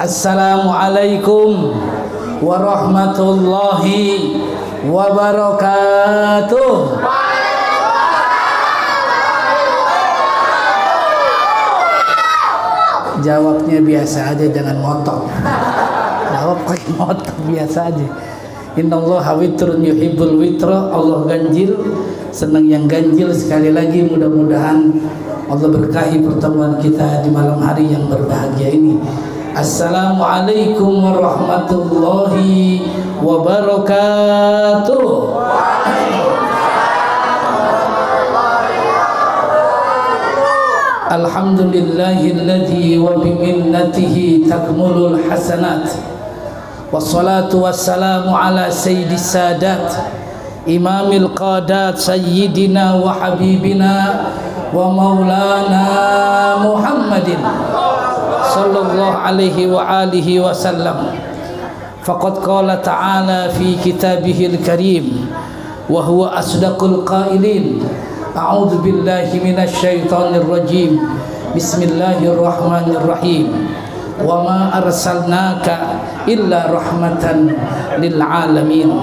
Assalamualaikum warahmatullahi wabarakatuh. Jawabnya biasa aja, jangan ngotot. Jawab pakai ngotot biasa aja. Innallaha witrun yuhibbul witra. Allah ganjil, senang yang ganjil. Sekali lagi mudah-mudahan Allah berkahi pertemuan kita di malam hari yang berbahagia ini. Assalamualaikum warahmatullahi wabarakatuh. Alhamdulillahilladzi wa biminnatihi takmulul hasanat. Wassalatu wassalamu ala sayyidis sadat imamil qadat sayyidina wa habibina wa maulana Muhammadin sallallahu alaihi wa alihi wasallam. Faqad qala ta'ala fi kitabihil karim wa huwa asdaqul qailin. A'udzu billahi minasy syaithanir rajim. Bismillahirrahmanirrahim. Wa ma arsalnaka illa rahmatan lil alamin.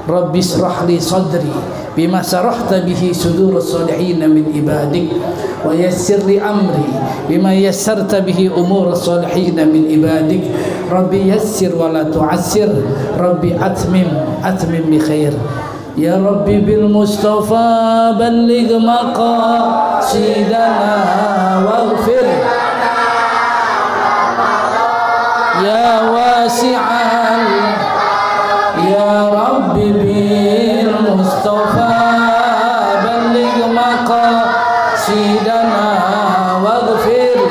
Rabbi shrah li sadri bima sarahta bihi sudurus salihin min ibadik wa yassir li amri bima yassarta bihi umurus salihin min ibadik. Rabbi yassir wa la tu'assir. Rabbi atmim bi khair. Ya Rabbi bil Mustafa balligh maqasidana waghfir ya wasi'al. Ya Rabbi bil Mustafa balligh maqasidana waghfir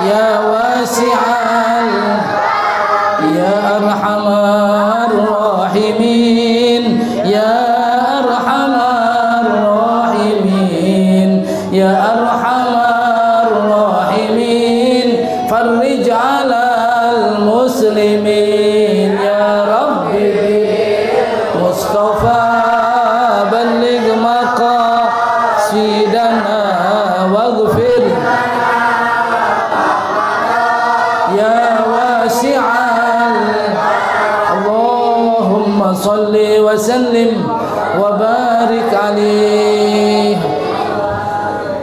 ya wasi'al. Ya arhamar rahimin, ya arhamar rahimin, ya arhamar rahimin. Farrij 'alal muslimin. Ya Rabbi Mustafa balligh maqasidana waghfir ya wasi'al. Allahumma salli wa sallim wa barik alaih.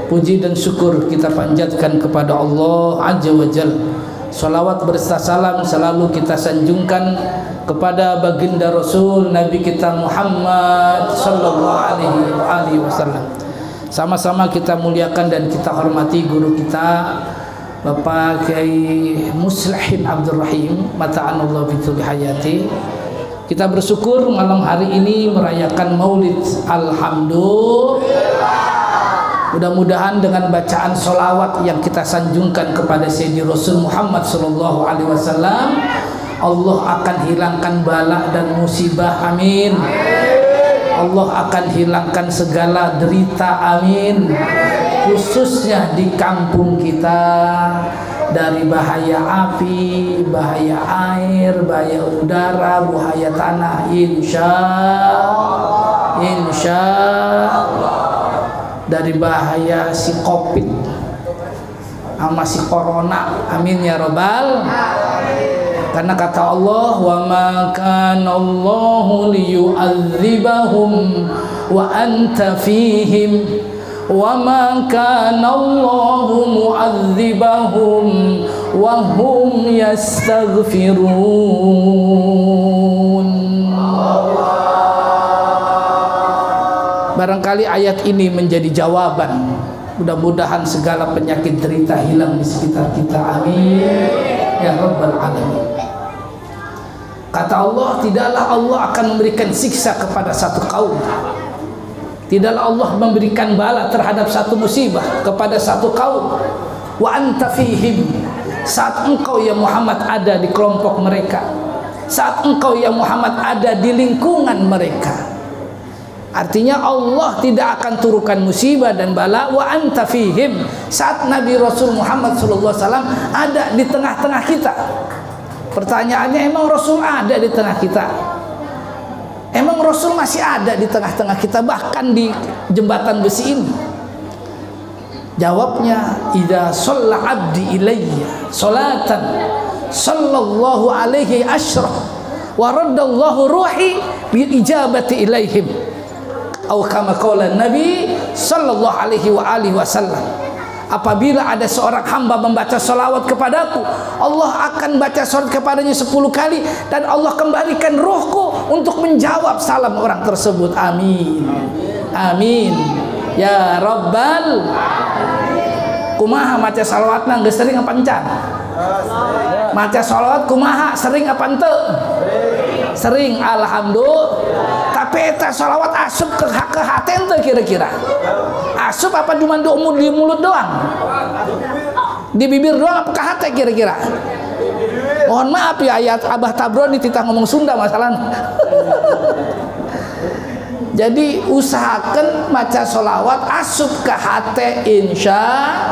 Puji dan syukur kita panjatkan kepada Allah Azza wa Jalla. Salawat berserta salam selalu kita sanjungkan kepada baginda Rasul Nabi kita Muhammad sallallahu alaihi wasallam. Sama-sama kita muliakan dan kita hormati guru kita Bapak Kiai Muslihin Abdul Rahim mata'anallahu bitul hayati. Kita bersyukur malam hari ini merayakan Maulid. Alhamdulillah. Mudah-mudahan dengan bacaan sholawat yang kita sanjungkan kepada Sayyidi Rasul Muhammad sallallahu alaihi wasallam, Allah akan hilangkan bala dan musibah. Amin. Allah akan hilangkan segala derita. Amin. Khususnya di kampung kita, dari bahaya api, bahaya air, bahaya udara, bahaya tanah, insya Allah. Dari bahaya si COVID sama si corona. Amin ya robbal. Karena kata Allah, wa ma kana Allahu liyu'adzibahum wa anta fihim wa ma kana Allahu mu'adzibahum wa hum yastaghfirun. Barangkali ayat ini menjadi jawaban. Mudah-mudahan segala penyakit derita hilang di sekitar kita. Amin ya rabbal alamin. Kata Allah, tidaklah Allah akan memberikan siksa kepada satu kaum, tidaklah Allah memberikan bala terhadap satu musibah kepada satu kaum. Wa anta fihim, saat engkau ya Muhammad ada di kelompok mereka, saat engkau ya Muhammad ada di lingkungan mereka. Artinya Allah tidak akan turunkan musibah dan bala wa anta fihim, saat Nabi Rasul Muhammad SAW ada di tengah-tengah kita. Pertanyaannya, emang Rasul ada di tengah kita? Emang Rasul masih ada di tengah-tengah kita, bahkan di jembatan besi ini? Jawabnya, idza shalla 'abdi ilayya salatan sallallahu alaihi asyrah wa raddallahu ruhi bi ijabati ilaihim. Atau kama qala Nabi sallallahu alaihi wa alihi wasallam. Apabila ada seorang hamba membaca salawat kepadaku, Allah akan baca salawat kepadanya 10 kali dan Allah kembalikan ruhku untuk menjawab salam orang tersebut. Amin. Amin. Ya Rabbal. Kumaha maca salawatna geus sering apa encan? Maca salawat kumaha sering apa henteu? Sering, alhamdulillah. Tapi eta salawat asup ke hati ente kira-kira? Asup apa cuma di mulut doang? Di bibir doang apa ke hati kira-kira? Mohon maaf ya, ayat Abah Tabroni titah ngomong Sunda masalahnya. Jadi usahakan maca sholawat asup ke hati, insya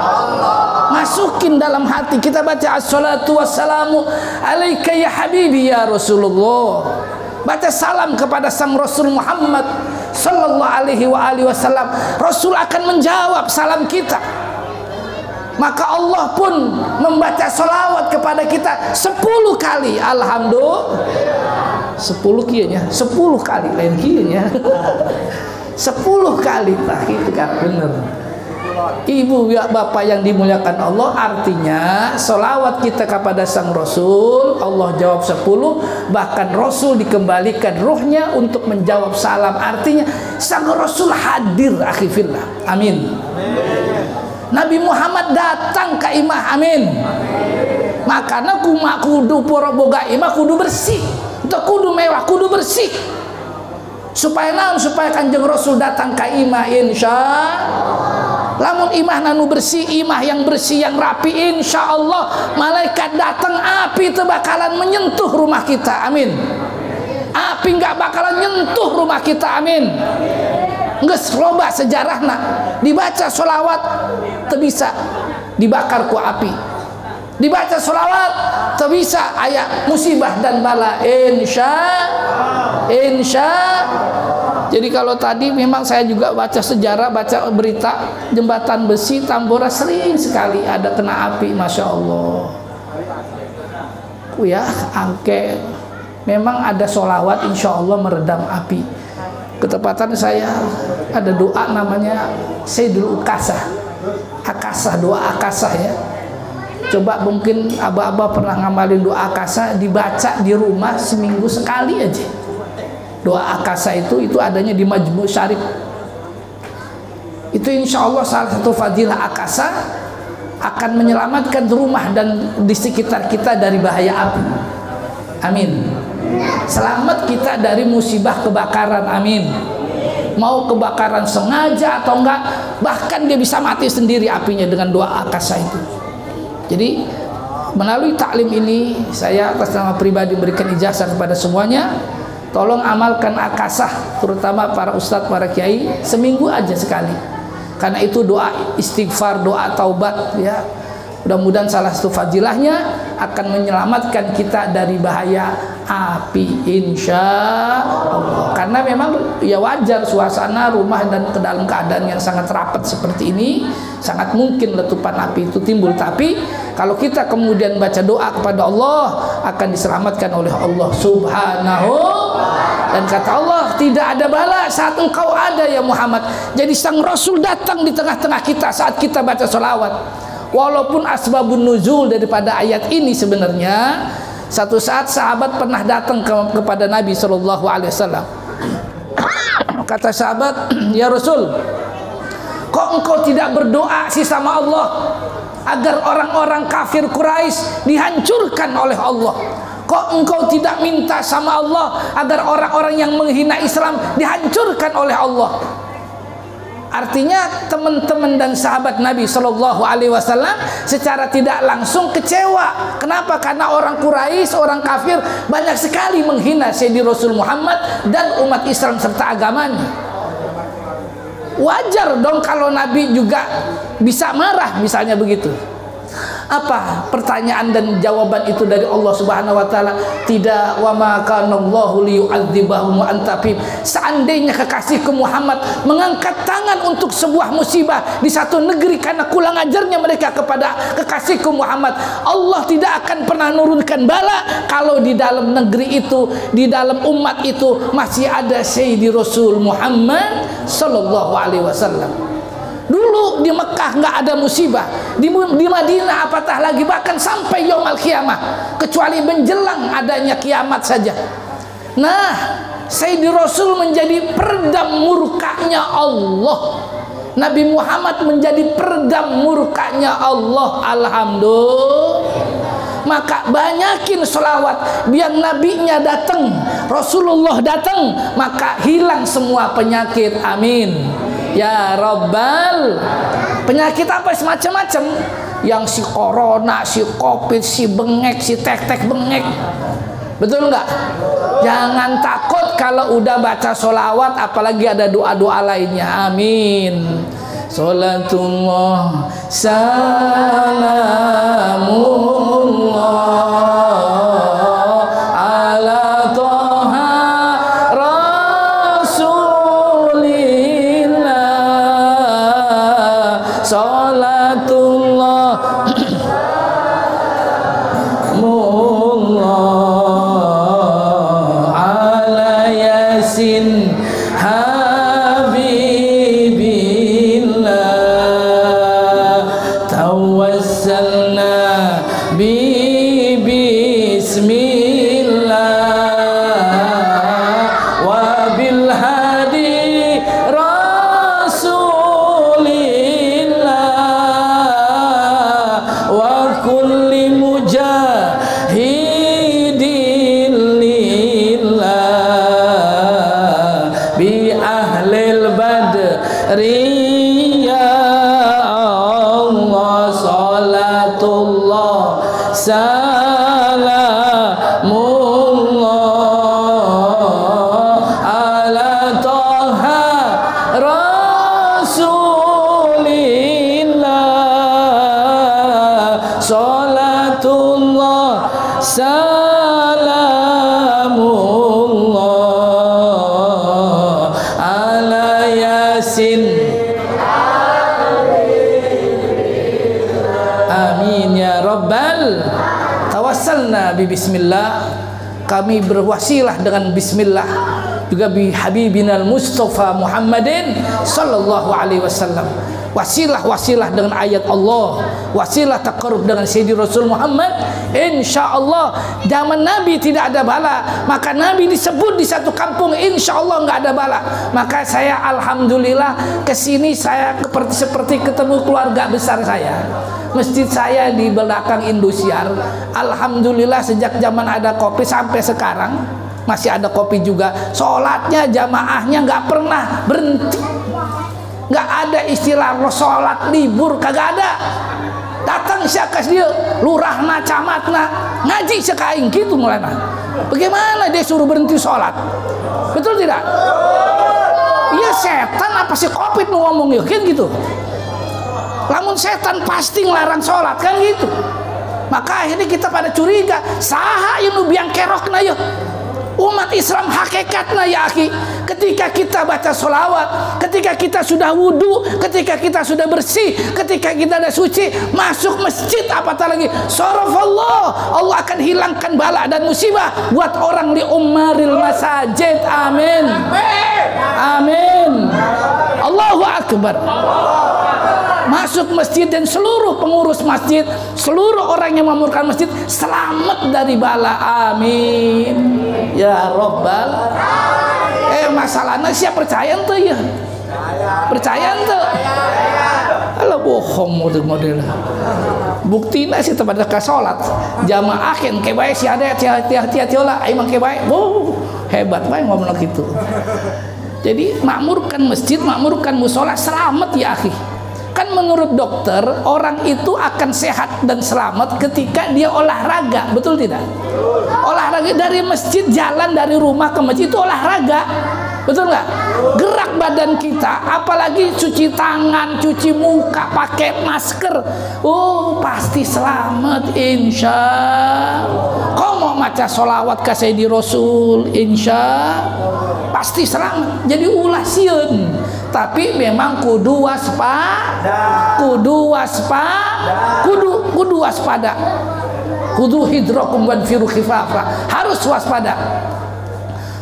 Allah. Masukin dalam hati. Kita baca assalatu wassalamu alaika ya habibi ya Rasulullah. Baca salam kepada sang Rasul Muhammad sallallahu alaihi wa alihi wasallam. Rasul akan menjawab salam kita. Maka Allah pun membaca sholawat kepada kita 10 kali. Alhamdulillah. 10 kieunya, 10 kali lain kieunya. 10 kali tah itu kan bener. Ibu bapak yang dimuliakan Allah, artinya sholawat kita kepada sang Rasul Allah jawab 10, bahkan Rasul dikembalikan ruhnya untuk menjawab salam. Artinya sang Rasul hadir akhi fillah. Amin. Nabi Muhammad datang ke imah. Amin. Makanya kudu pura boga imah kudu bersih, itu kudu mewah, kudu bersih. Supaya naon? Supaya Kanjeng Rasul datang ke imah, insya lamun imah nanu bersih, imah yang bersih yang rapi, insya Allah malaikat datang, api itu bakalan menyentuh rumah kita. Amin. Api nggak bakalan nyentuh rumah kita. Amin. Nges loba sejarahna dibaca sholawat teu bisa dibakar ku api, dibaca sholawat teu bisa aya musibah dan bala, insya. Jadi kalau tadi memang saya juga baca sejarah, baca berita jembatan besi Tambora sering sekali ada kena api, masya Allah. Ya angke memang ada sholawat insya Allah meredam api. Ketepatan saya ada doa namanya Sayyidul Ukasah, Akasah, doa Akasah ya. Coba mungkin abah-abah pernah ngamalin doa Akasah, dibaca di rumah seminggu sekali aja. Doa Akasah itu adanya di Majmu' Syarif. Itu insya Allah salah satu fadilah Akasah akan menyelamatkan rumah dan di sekitar kita dari bahaya api. Amin. Selamat kita dari musibah kebakaran. Amin. Mau kebakaran sengaja atau enggak, bahkan dia bisa mati sendiri apinya dengan doa Akasah itu. Jadi melalui taklim ini saya atas nama pribadi berikan ijazah kepada semuanya, tolong amalkan Akasah, terutama para ustadz, para kiai, seminggu aja sekali. Karena itu doa istighfar, doa taubat ya. Mudah-mudahan salah satu fadilahnya akan menyelamatkan kita dari bahaya api, insya Allah. Karena memang ya wajar suasana rumah dan ke dalam keadaan yang sangat rapat seperti ini, sangat mungkin letupan api itu timbul. Tapi kalau kita kemudian baca doa kepada Allah, akan diselamatkan oleh Allah Subhanahu. Dan kata Allah, tidak ada bala saat engkau ada ya Muhammad. Jadi sang Rasul datang di tengah-tengah kita saat kita baca sholawat. Walaupun asbabun nuzul daripada ayat ini sebenarnya, satu saat sahabat pernah datang kepada Nabi SAW. Kata sahabat, ya Rasul, kok engkau tidak berdoa sih sama Allah agar orang-orang kafir Quraisy dihancurkan oleh Allah? Kok engkau tidak minta sama Allah agar orang-orang yang menghina Islam dihancurkan oleh Allah? Artinya teman-teman dan sahabat Nabi Shallallahu Alaihi Wasallam secara tidak langsung kecewa. Kenapa? Karena orang Quraisy, orang kafir banyak sekali menghina Sayyidina Rasul Muhammad dan umat Islam serta agamanya. Wajar dong kalau Nabi juga bisa marah, misalnya begitu. Apa pertanyaan dan jawaban itu dari Allah Subhanahu wa taala? Tidak, wa ma kana Allahu liyu'adzibahum wa anta fihim. Seandainya kekasihku Muhammad mengangkat tangan untuk sebuah musibah di satu negeri karena kurang ajarnya mereka kepada kekasihku Muhammad, Allah tidak akan pernah nurunkan bala kalau di dalam negeri itu, di dalam umat itu masih ada Sayyidi Rasul Muhammad sallallahu alaihi wasallam. Dulu di Mekah nggak ada musibah, di Madinah apatah lagi, bahkan sampai yaumul kiamah, kecuali menjelang adanya kiamat saja. Nah, Sayyidi Rasul menjadi peredam murkanya Allah. Nabi Muhammad menjadi peredam murkanya Allah. Alhamdulillah. Maka banyakin sholawat, biar nabinya datang, Rasulullah datang, maka hilang semua penyakit. Amin ya Rabbal. Penyakit apa? Semacam-macam. Yang si corona, si covid, si bengek, si tek-tek bengek. Betul nggak? Jangan takut kalau udah baca sholawat, apalagi ada doa-doa lainnya. Amin. Salatullah salamullah ala toha rasulillah. Salatullah mullah ala yasin bismillah, kami berwasilah dengan bismillah juga bi habibinal Mustafa Muhammadin sallallahu alaihi wasallam. Wasilah dengan ayat Allah, wasilah taqarrub dengan Sayyidi Rasul Muhammad. Insyaallah zaman Nabi tidak ada bala, maka Nabi disebut di satu kampung insyaallah nggak ada bala. Maka saya alhamdulillah kesini, saya seperti ketemu keluarga besar saya. Masjid saya di belakang Indosiar, alhamdulillah sejak zaman ada kopi sampai sekarang masih ada kopi juga. Sholatnya jamaahnya nggak pernah berhenti, nggak ada istilah sholat libur, kagak ada. Datang siakas dia, lurahna, camatna ngaji sekaing gitu mulana. Bagaimana dia suruh berhenti sholat? Betul tidak? Iya setan apa sih covid ngomong ya kan gitu. Lamun setan pasti ngelarang sholat kan gitu. Maka akhirnya kita pada curiga, saha yang biang kerokna ya umat Islam hakikatnya ya akhi. Ketika kita baca sholawat, ketika kita sudah wudhu, ketika kita sudah bersih, ketika kita sudah suci, masuk masjid apatah lagi sorofallah, Allah akan hilangkan bala dan musibah buat orang di umaril masajid. Amin amin. Allahu akbar. Masuk masjid dan seluruh pengurus masjid, seluruh orang yang memamurkan masjid selamat dari bala. Amin ya Rabbal. Masalahnya siapa percaya tuh ya? Percaya tuh? Kalau bohong model. Buktinya sih tempat dekat sholat jamaah kan kebaik si ada hati-hati lah emang kebaik. Hebat baik ngomong gitu. Jadi makmurkan masjid, makmurkan musola, selamat ya akhi. Kan menurut dokter orang itu akan sehat dan selamat ketika dia olahraga, betul tidak? Olahraga dari masjid, jalan dari rumah ke masjid itu olahraga. Betul nggak? Gerak badan kita, apalagi cuci tangan, cuci muka, pakai masker, oh pasti selamat insya. Kau mau maca sholawat ka Sayyidi Rasul, insya pasti selamat. Jadi ulah sieun, tapi memang kudu waspada, kudu waspada, kudu hidrakum wanfiru khifafa, harus waspada.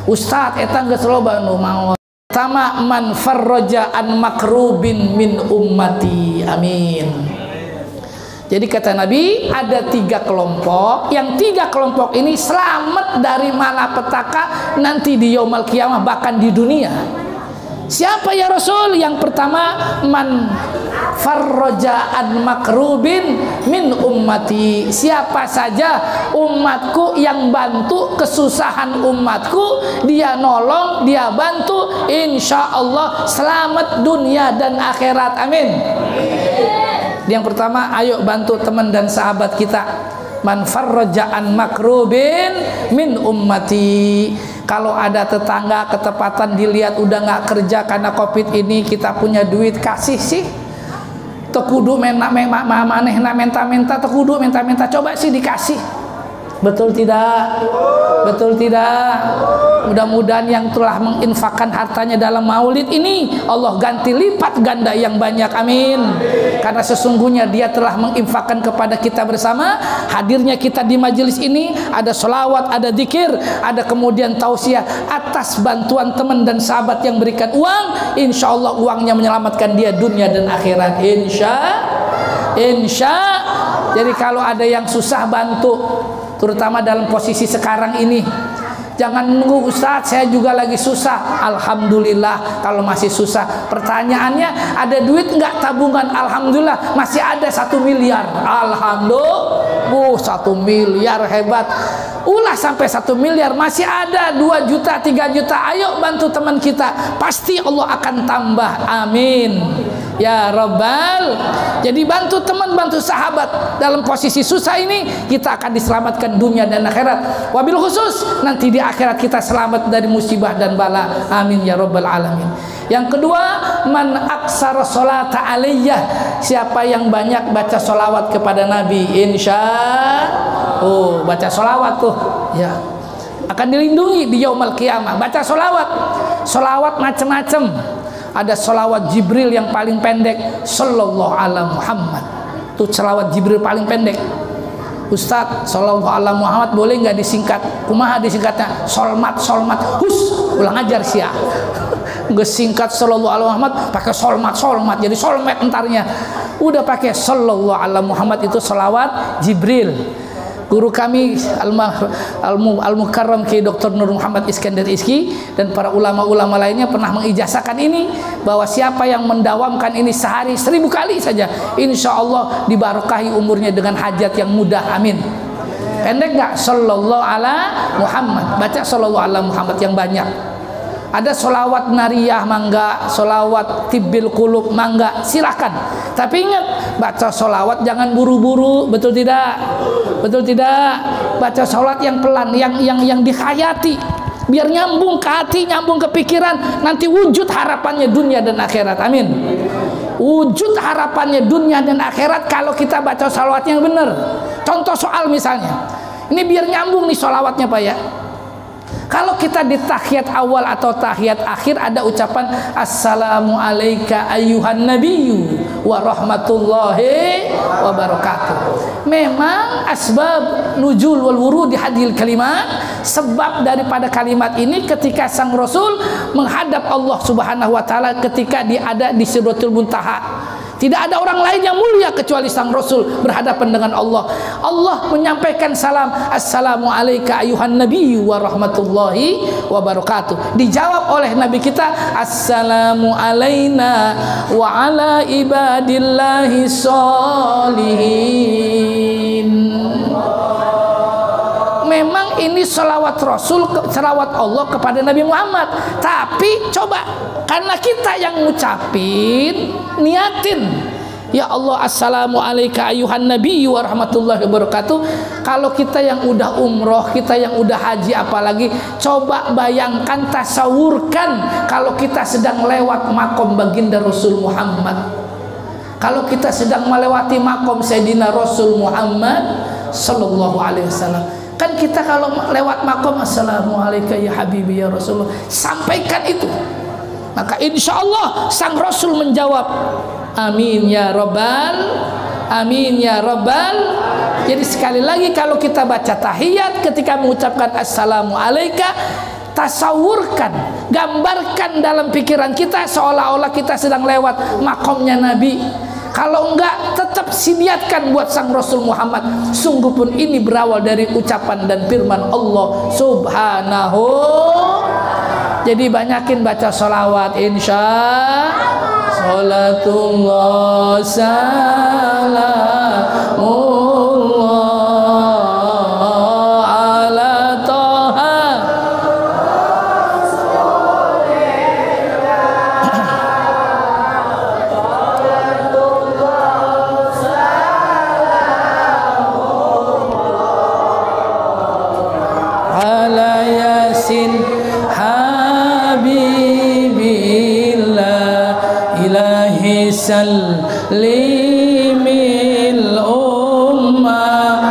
Ustaz eta geus loba nu maot. Pertama, man farraja an makrubin min ummati. Amin. Jadi kata Nabi, ada 3 kelompok. Yang 3 kelompok ini selamat dari malapetaka nanti di yaumul qiyamah, bahkan di dunia. Siapa ya Rasul? Yang pertama, man farraja an makrubin min ummati. Siapa saja umatku yang bantu kesusahan umatku, dia nolong, dia bantu, insya Allah selamat dunia dan akhirat. Amin. Yang pertama, ayo bantu teman dan sahabat kita. Man farraja an makrubin min ummati. Kalau ada tetangga ketepatan dilihat udah nggak kerja karena COVID ini, kita punya duit, kasih sih. Tekudu minta-minta, tekudu minta-minta, coba sih dikasih. Betul tidak? Betul tidak? Mudah-mudahan yang telah menginfakkan hartanya dalam maulid ini, Allah ganti lipat ganda yang banyak. Amin. Karena sesungguhnya dia telah menginfakkan kepada kita bersama. Hadirnya kita di majelis ini, ada sholawat, ada zikir, ada kemudian tausiah atas bantuan teman dan sahabat yang berikan uang. Insya Allah uangnya menyelamatkan dia dunia dan akhirat. Insya. Jadi kalau ada yang susah, bantu. Terutama dalam posisi sekarang ini. Jangan nunggu, Ustaz saya juga lagi susah. Alhamdulillah kalau masih susah. Pertanyaannya, ada duit enggak tabungan? Alhamdulillah masih ada 1 miliar. Alhamdulillah, 1 miliar hebat. Ulah sampai 1 miliar, masih ada 2 juta, 3 juta. Ayo bantu teman kita, pasti Allah akan tambah. Amin ya Rabbal. Jadi bantu teman, bantu sahabat dalam posisi susah ini, kita akan diselamatkan dunia dan akhirat. Wabil khusus nanti di akhirat kita selamat dari musibah dan bala. Amin ya Rabbal alamin. Yang kedua, man aksara sholata alaiya. Siapa yang banyak baca sholawat kepada Nabi, insya Allah. Baca sholawat tuh ya akan dilindungi di yaumul qiyamah. Baca sholawat, sholawat macam-macam. Ada sholawat Jibril yang paling pendek, sallallahu ala Muhammad. Itu sholawat Jibril paling pendek. Ustaz, sallallahu ala Muhammad boleh nggak disingkat? Kumaha disingkatnya? Solmat. Ulang ajar sia. Nggak singkat sallallahu ala Muhammad, pakai solmat. Jadi solmet entarnya. Udah pakai sallallahu ala Muhammad, itu sholawat Jibril. Guru kami Al-Mukarram Kiai Dr. Nur Muhammad Iskandar Iski dan para ulama-ulama lainnya pernah mengijazahkan ini, bahwa siapa yang mendawamkan ini sehari 1000 kali saja, insya Allah dibarokahi umurnya dengan hajat yang mudah. Amin. Pendek nggak? Sallallahu ala Muhammad. Baca sallallahu ala Muhammad yang banyak. Ada sholawat nariyah, mangga. Sholawat tibbil qulub, mangga. Silahkan. Tapi ingat, baca sholawat jangan buru-buru. Betul tidak? Betul tidak? Baca sholawat yang pelan, yang dihayati, biar nyambung ke hati, nyambung ke pikiran. Nanti wujud harapannya dunia dan akhirat. Amin. Wujud harapannya dunia dan akhirat kalau kita baca sholawat yang benar. Contoh soal misalnya, ini biar nyambung nih sholawatnya Pak ya. Kalau kita di tahiyat awal atau tahiyat akhir ada ucapan assalamu alayka ayyuhan nabiyyu wa rahmatullahi wa barakatuh. Memang asbab nuzul wal wurud di hadil kalimat, sebab daripada kalimat ini ketika sang Rasul menghadap Allah Subhanahu wa taala ketika dia ada di Sidratul Muntaha. Tidak ada orang lain yang mulia kecuali sang Rasul berhadapan dengan Allah. Allah menyampaikan salam, assalamu alayka ayuhan nabiyyu wa rahmatullahi wa barakatuh. Dijawab oleh Nabi kita, assalamu alayna wa ala ibadillahi sholihin. Memang ini selawat Rasul, selawat Allah kepada Nabi Muhammad. Tapi coba, karena kita yang ngucapin, niatin, Ya Allah, assalamu alayka ayuhan nabi wa rahmatullahi wabarakatuh. Kalau kita yang udah umroh, kita yang udah haji, apalagi coba bayangkan, tasawurkan kalau kita sedang lewat makom baginda Rasul Muhammad, kalau kita sedang melewati makom Sayyidina Rasul Muhammad sallallahu alaihi wasallam. Kan kita kalau lewat makom, assalamu alayka ya habibi ya Rasulullah, sampaikan itu, maka insya Allah sang Rasul menjawab, amin ya Rabbal, amin ya Rabbal. Jadi sekali lagi, kalau kita baca tahiyat ketika mengucapkan assalamu alayka, tasawurkan, gambarkan dalam pikiran kita seolah-olah kita sedang lewat makomnya Nabi. Kalau enggak, tetap siniatkan buat sang Rasul Muhammad. Sungguh pun ini berawal dari ucapan dan firman Allah Subhanahu. Jadi banyakin baca sholawat, insya Salatullah salamullah ala Toha. Ala Yasin Habibillah ilahi sallimil ummah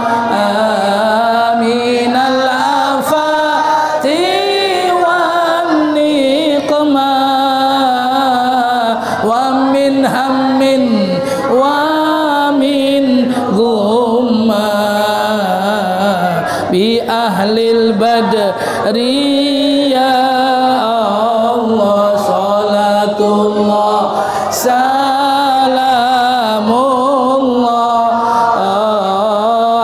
aminal afati wan niqmah wa min hammin wa min ghummah bi ahlil badri ya Allah salatullah salamullah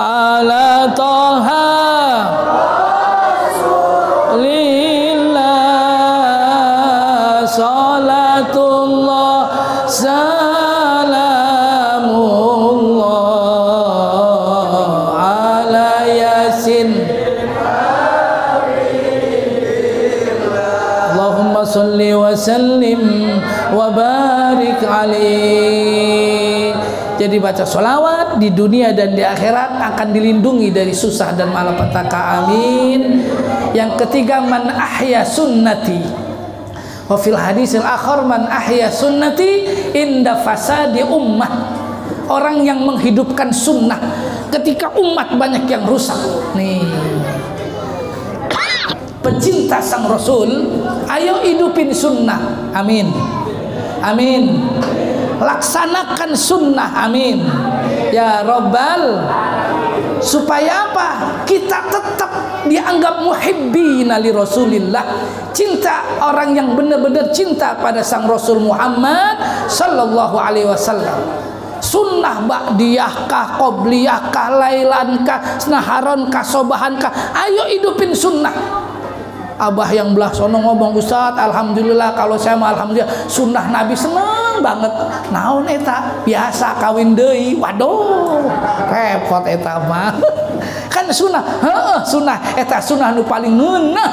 ala Toha lillah salatullah salamullah ala Yasin. Allahumma salli wa sallim wa barik alaih. Jadi baca sholawat di dunia dan di akhirat akan dilindungi dari susah dan malapetaka, amin. Yang ketiga, man ahya sunnati, wa fil hadisil akhar man ahya sunnati inda fasadi ummah. Orang yang menghidupkan sunnah ketika umat banyak yang rusak. Nih, pecinta sang Rasul, ayo hidupin sunnah, amin, amin. Laksanakan sunnah, amin ya Rabbal. Supaya apa? Kita tetap dianggap muhibbina li Rasulillah, cinta, orang yang benar-benar cinta pada sang Rasul Muhammad sallallahu alaihi wasallam. Sunnah ba'diyah kah, qobliyah kah, lailan kah, naharon kah, sobahan kah, ayo hidupin sunnah. Abah yang belah sono ngomong, Ustaz, alhamdulillah kalau saya mah alhamdulillah sunnah Nabi seneng banget. Naon eta? Biasa kawin deui. Waduh, repot eta mah. Kan sunnah, heeh, sunnah eta sunnah nu paling ngeunah.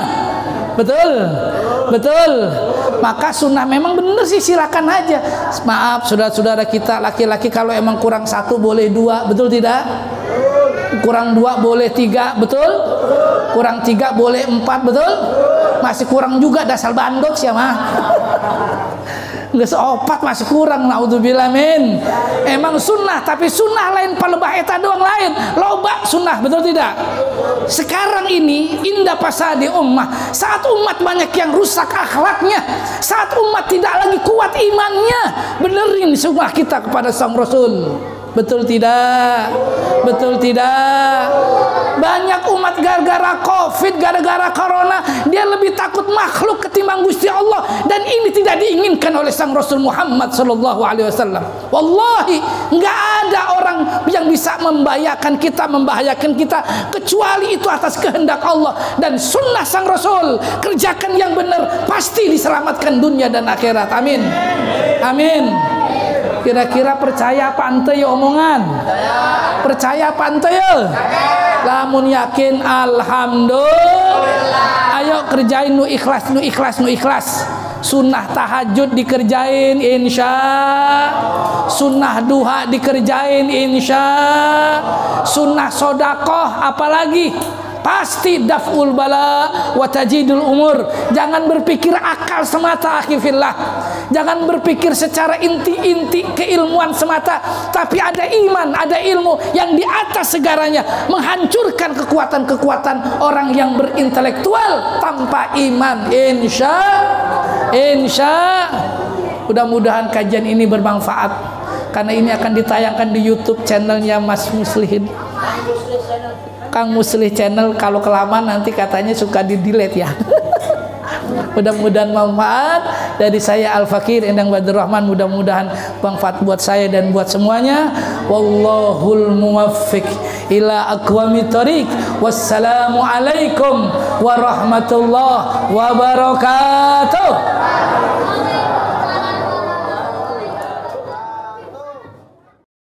Betul, betul. Maka sunnah memang bener sih, silakan aja. Maaf saudara-saudara kita laki-laki, kalau emang kurang satu boleh dua, betul tidak? Kurang dua boleh tiga, betul? Kurang tiga boleh empat, betul? Masih kurang juga dasar bandot sih mah. Nggak seopat masih kurang, naudzubillah min. Emang sunnah, tapi sunnah lain palebah eta doang lain. Loba sunnah, betul tidak? Sekarang ini indah pasadi ummah, saat umat banyak yang rusak akhlaknya, saat umat tidak lagi kuat imannya, benerin sunnah kita kepada sang Rasul. Betul tidak? Betul tidak? Banyak umat gara-gara COVID, gara-gara corona, dia lebih takut makhluk ketimbang Gusti Allah, dan ini tidak diinginkan oleh sang Rasul Muhammad sallallahu alaihi wasallam. Wallahi, nggak ada orang yang bisa membahayakan kita kecuali itu atas kehendak Allah dan sunnah sang Rasul. Kerjakan yang benar, pasti diselamatkan dunia dan akhirat. Amin. Amin. Kira-kira percaya apa ente ya omongan? Percaya apa ente ya? Lamun yakin, alhamdulillah. Ayo kerjain nu ikhlas, nu ikhlas, nu ikhlas. sunnah tahajud dikerjain insya, sunnah duha dikerjain insya, sunnah sodakoh apalagi pasti daf'ul bala wa tajidul umur. Jangan berpikir akal semata akhifillah, jangan berpikir secara inti-inti keilmuan semata, tapi ada iman, ada ilmu yang di atas segaranya, menghancurkan kekuatan-kekuatan orang yang berintelektual tanpa iman. Insya mudah-mudahan kajian ini bermanfaat, karena ini akan ditayangkan di YouTube channelnya Mas Muslihin, Kang Muslih channel. Kalau kelamaan nanti katanya suka di delete ya. Mudah-mudahan manfaat dari saya Al-Fakir Endang Badrul Rahman, mudah-mudahan manfaat buat saya dan buat semuanya. Wallahul muwaffiq ila aqwamit thoriq. Wassalamu alaikum warahmatullahi wabarakatuh.